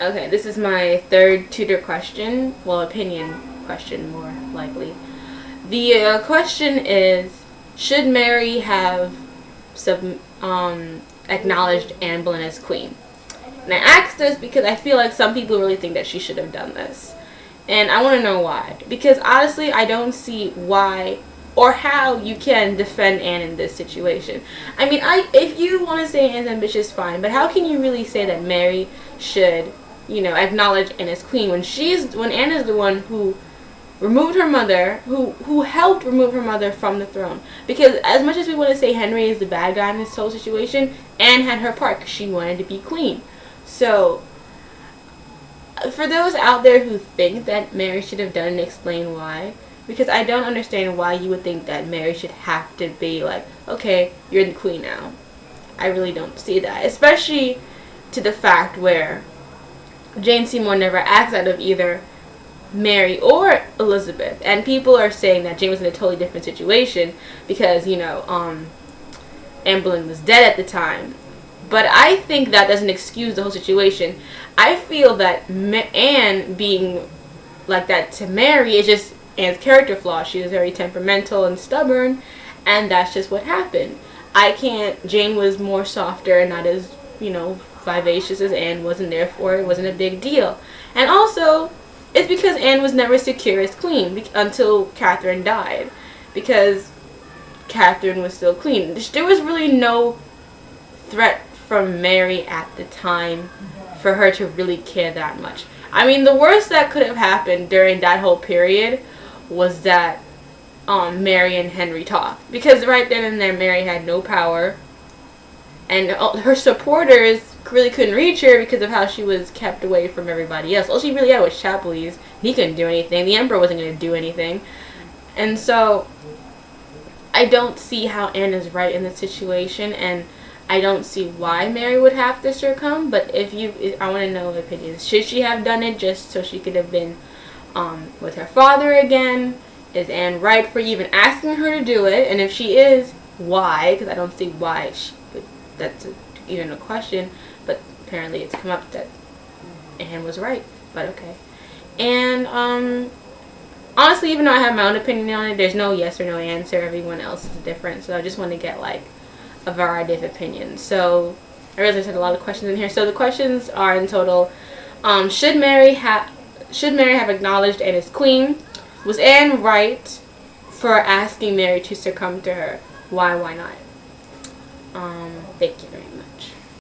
Okay, this is my third tutor question. Well, opinion question, more likely. The question is, should Mary have acknowledged Anne Boleyn as queen? And I ask this because I feel like some people really think that she should have done this. And I want to know why. Because honestly, I don't see why or how you can defend Anne in this situation. I mean, if you want to say Anne's ambitious, fine. But how can you really say that Mary should, acknowledge Anne as queen when Anne is the one who removed her mother, who helped remove her mother from the throne? Because as much as we want to say Henry is the bad guy in this whole situation, Anne had her part because she wanted to be queen. So, for those out there who think that Mary should have done it, explain why. Because I don't understand why you would think that Mary should have to be like, okay, you're the queen now. I really don't see that. Especially to the fact where Jane Seymour never acts out of either Mary or Elizabeth. And people are saying that Jane was in a totally different situation because, Anne Boleyn was dead at the time. But I think that doesn't excuse the whole situation. I feel that Anne being like that to Mary is just Anne's character flaw. She was very temperamental and stubborn, and that's just what happened. Jane was more softer and not as, vivacious as Anne was, and therefore it wasn't a big deal. And also, it's because Anne was never secure as queen until Catherine died. Because Catherine was still queen. There was really no threat from Mary at the time for her to really care that much. I mean, the worst that could have happened during that whole period was that Mary and Henry talked. Because right then and there, Mary had no power. And her supporters really couldn't reach her because of how she was kept away from everybody else. All she really had was Chapuys. He couldn't do anything. The Emperor wasn't going to do anything. And so, I don't see how Anne is right in this situation. And I don't see why Mary would have to succumb. But I want to know opinions. Should she have done it just so she could have been with her father again? Is Anne right for even asking her to do it? And if she is, why? Because I don't see why that's even a question. But apparently it's come up that Anne was right. But okay. And honestly, even though I have my own opinion on it, there's no yes or no answer. Everyone else is different. So I just want to get a variety of opinions. So I realize there's a lot of questions in here. So the questions are in total: should Mary have acknowledged Anne as queen? Was Anne right for asking Mary to succumb to her? Why not? Thank you very much.